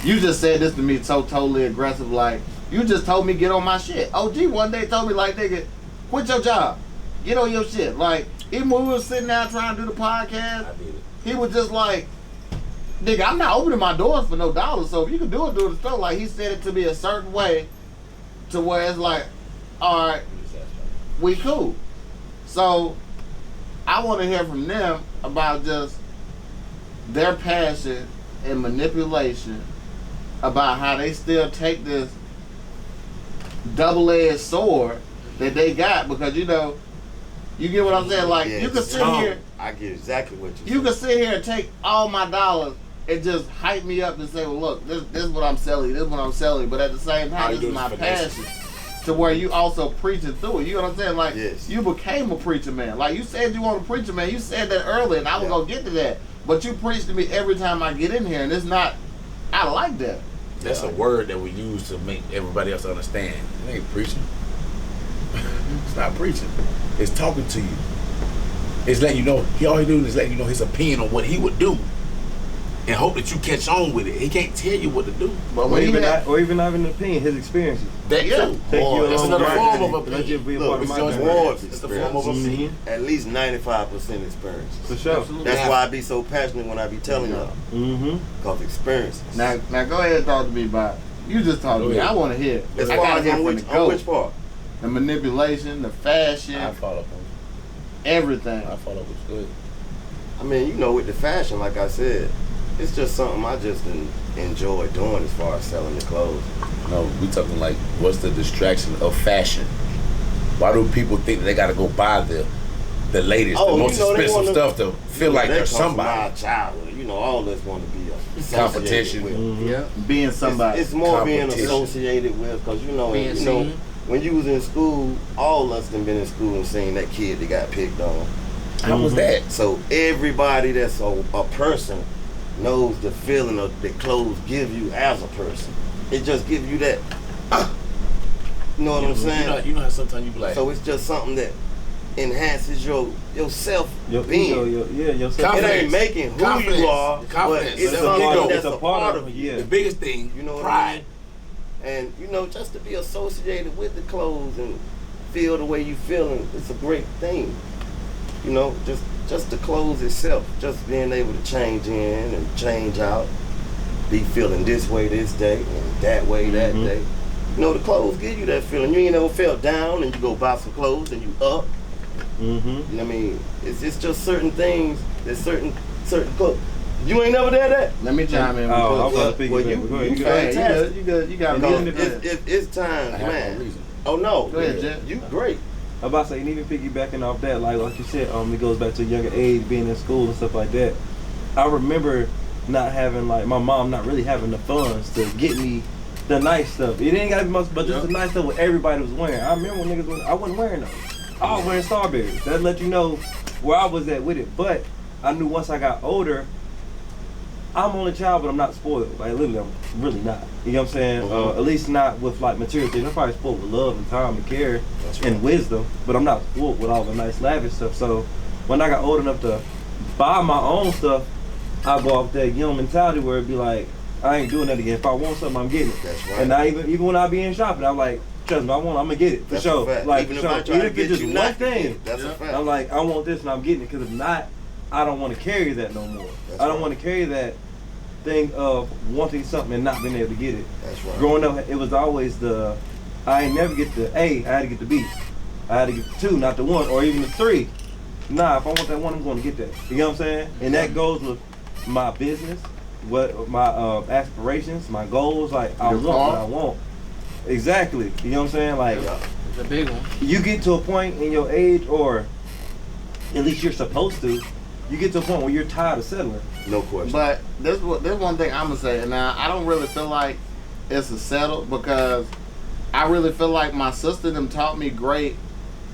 you just said this to me so totally aggressive, like, you just told me get on my shit. OG one day told me, like, nigga, quit your job. Get on your shit. Like, even when we were sitting down trying to do the podcast, I did it. he was just like, nigga, I'm not opening my doors for no dollars, so if you can do it the store. Like, he said it to me a certain way to where it's like, all right, we cool. So I want to hear from them about just their passion and manipulation, about how they still take this double-edged sword that they got, because you know, you get what I'm saying? Like, Yeah, you can sit here, I get exactly what you can sit here and take all my dollars and just hype me up and say, well, look, this is what I'm selling, this is what I'm selling, but at the same time, this is my passion. To where you also preaching through it. You know what I'm saying? Like, Yes. you became a preacher man. Like, you said you want a preacher man. You said that earlier, and I was going to get to that. But you preach to me every time I get in here, and it's not, I like that. That's a word that we use to make everybody else understand. It ain't preaching. It's not preaching. It's talking to you. It's letting you know, all he doing is letting you know his opinion on what he would do, and hope that you catch on with it. He can't tell you what to do. But Or when even, had, or even not even an opinion, his experiences. That Yeah. too. Take you That's along another the form journey. of Let you be a opinion. part Look, of my it's journey. Ward's It's the form of experience. opinion. At least 95% experience. For sure. Absolutely. That's why I be so passionate when I be telling y'all. Mm-hmm. Because experiences. now go ahead and talk to me about it. You just talk to me. I want to hear. As I far gotta as hear on from which, the on goat. which part? The manipulation, the fashion, I follow up on everything. I follow up with good. I mean, you know, with the fashion, like I said, it's just something I just enjoy doing as far as selling the clothes. No, we talking like, what's the distraction of fashion? Why do people think that they gotta go buy the latest, the most expensive stuff to feel like they're somebody? Our childhood, you know, all of us want to be associated Competition. with. Mm-hmm. Yeah. Being somebody. It's more being Competition. associated with, because you know, Being seen. when you was in school, all of us done been in school and seen that kid that got picked on. How was that? So everybody that's a person knows the feeling of that clothes give you as a person. It just gives you that. You know what I'm saying? You know how sometimes you be like, So it's just something that enhances your self Your being. ego, your It self. Confidence. ain't making who Confidence. you are, but Confidence. it's That's something ego. that's a part of you. yeah. the biggest thing, You know what I pride. mean? And you know, just to be associated with the clothes and feel the way you feeling, it's a great thing. You know, just the clothes itself, just being able to change in and change out, be feeling this way this day and that way that Mhm. day. You know, the clothes give you that feeling. You ain't never felt down and you go buy some clothes and you up. Mm-hmm. You know what I mean? It's just certain things. There's certain clothes. You ain't never did that. Let me chime in. Oh, I was because- about to Well, piggyback. Go ahead. you Go ahead, fantastic. you good. You got Because me. it's times, I have no man. reason. Oh no, Go ahead, Jett. You great. I'm about to say, and even piggybacking off that, like you said, it goes back to a younger age, being in school and stuff like that. I remember not having, like, my mom not really having the funds to get me the nice stuff. It ain't gotta be much, but just the nice stuff what everybody was wearing. I remember when niggas was, I wasn't wearing those. I was wearing Starberries. That let you know where I was at with it. But I knew once I got older, I'm only child, but I'm not spoiled. Like, literally, I'm really not. You know what I'm saying? Mhm. At least not with, like, material things. I'm probably spoiled with love and time and care That's and right. wisdom, but I'm not spoiled with all the nice, lavish stuff. So when I got old enough to buy my own stuff, I go off that young mentality where it'd be like, I ain't doing that again. If I want something, I'm getting it. That's right. And I even when I be in shopping, I'm like, trust me, I'm gonna get it for That's sure. a fact. Like, Even for if sure. I try Even to if get it's just you one not to get thing, it, that's a fact. I'm like, I want this and I'm getting it. Because if not, I don't want to carry that no more. That's I don't right. want to carry that thing of wanting something and not being able to get it. That's right. Growing up, it was always I ain't never get the A, I had to get the B. I had to get the 2, not the 1, or even the 3. Nah, if I want that 1, I'm going to get that. You know what I'm saying? And that goes with my business, what my aspirations, my goals. Like, I Your want what car? I want. Exactly. You know what I'm saying? Like, Yeah. It's a big one. you get to a point in your age, or at least you're supposed to, you get to a point where you're tired of settling. No question. But there's one thing I'm gonna say. Now I don't really feel like it's a settle, because I really feel like my sister them taught me great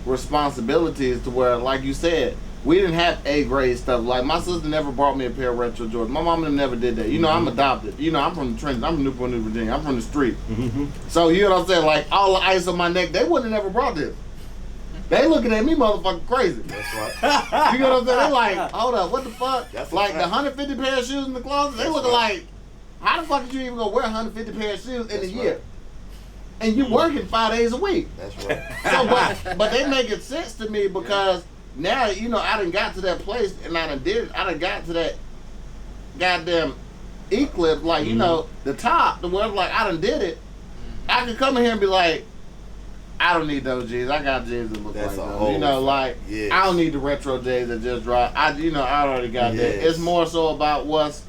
responsibilities to where, like you said, we didn't have A grade stuff. Like, my sister never bought me a pair of retro Jordans. My mom never did that. You know, I'm adopted. You know, I'm from the trenches. I'm from Newport News, Virginia. I'm from the street. Mm-hmm. So you know what I'm saying? Like, all the ice on my neck, they wouldn't have never brought this. They looking at me motherfucking crazy. That's right. You know what I'm saying? They like, hold up, what the fuck? That's a Like, the fact. 150 pair of shoes in the closet, they That's looking right. like, how the fuck did you even go wear 150 pair of shoes in That's a year? right. And you working 5 days a week. That's right. So, but they make it sense to me, because now, you know, I done got to that place, and I done got to that goddamn eclipse, like, you know, the top, the where like I done did it. I can come in here and be like, I don't need those jeans. I got jeans that look That's like a those. whole You know, like yes. I don't need the retro jeans that just drop. I already got that. Yes. It's more so about what's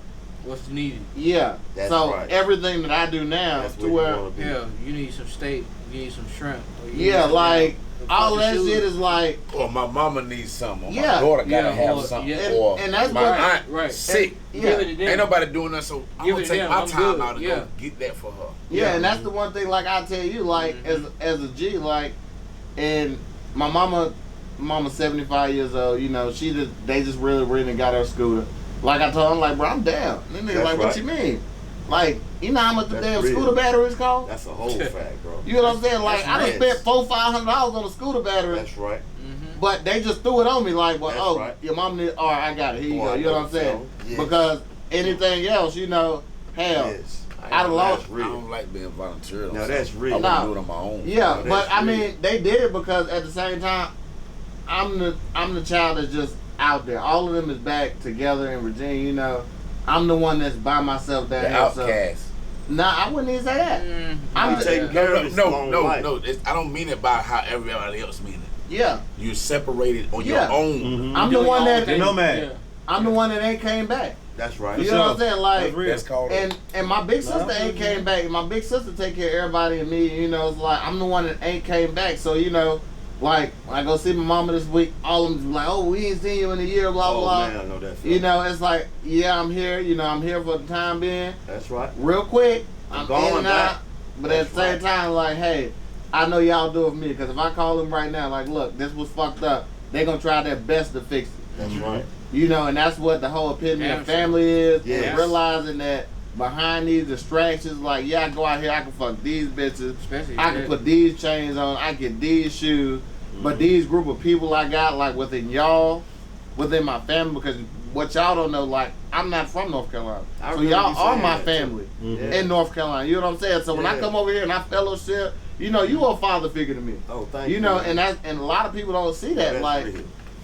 needed. yeah. That's so right. everything that I do now That's to where where you wanna be. Yeah, you need some steak. You need some shrimp. Or you yeah, need some, like all fucking that shoes. shit is like Or my mama needs something. Or Yeah. my daughter gotta Yeah, have or- something. yeah. Or And that's my what- aunt right. sick. yeah. Give it to them. Ain't nobody doing that, so I'm Give gonna it to take them. my I'm time good. out to Yeah. go get that for her. yeah, and that's the one thing. Like I tell you, like as a G, like, and my mama's 75 years old. You know, they just really got her scooter. Like I told him, like, bro, I'm down. And then they That's like, what right. you mean? Like, you know how much the That's damn real. scooter batteries cost? That's a whole fact, bro. You know what I'm saying? Like, That's I done rich. spent $400-500 on a scooter battery, That's right. but they just threw it on me like, well, That's oh, right. your mom need. All right, I got it. Here you Oh, go. I You know know what I'm saying? so. Yes. Because anything else, you know, hell, Yes. I'd have lost. That's I real. don't like being volunteer. Now that's real. I want Nah. to do it on my own. Yeah, No, but that's I real. mean, they did it because at the same time, I'm the child that's just out there. All of them is back together in Virginia. You know, I'm the one that's by myself down The here. So, outcast. nah, I wouldn't even say that. I'm You just taking care of this long life. No. I don't mean it by how everybody else mean it. yeah. You're separated on Yeah. your own. Mhm. I'm the Doing one your own that thing. No man. Yeah. I'm the one that ain't came back. That's right. You know what I'm saying? Like, That's real. That's called and my big sister ain't came back. And my big sister take care of everybody and me. You know, it's like I'm the one that ain't came back. So you know, like when I go see my mama this week, all of them like, oh, we ain't seen you in a year, blah Oh blah. man, I know that. You know, it's like, yeah, I'm here. You know, I'm here for the time being. That's right. Real quick, I'm I'm going in and back. out. But at That's the same right. time, like, hey, I know y'all do it for me. Because if I call them right now, like, look, this was fucked up. They gonna try their best to fix it. That's right. You know, and that's what the whole epitome Damn of family is. Yes. And realizing that behind these distractions, like, yeah, I go out here, I can fuck these bitches. Especially I can put these chains on. I get these shoes. But these group of people I got, like, within y'all, within my family, because what y'all don't know, like, I'm not from North Carolina. I So really y'all be are saying my that, too. family Mhm. in North Carolina. You know what I'm saying? So when I Yeah. come over here and I fellowship, you know, you a father figure to me. Oh, thank You know, and a lot of people don't see that. That's Like, real.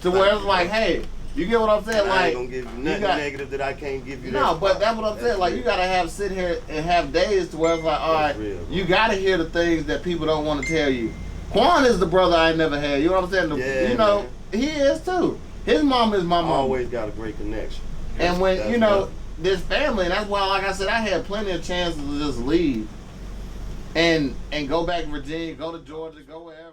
to where Thank it's you, like, bro. hey, you get what I'm saying? And I Like, ain't gonna give you nothing got- negative that I can't give you. no, but that's what I'm saying. Like, you gotta sit here and have days to where it's like, all right, That's real, bro. you gotta hear the things that people don't want to tell you. Quan is the brother I ain't never had. You know what I'm saying? Yeah, you know, man. he is too. His mom is my I mom. always got a great connection. And when, That's you know, right. this family, and that's why, like I said, I had plenty of chances to just leave and go back to Virginia, go to Georgia, go wherever.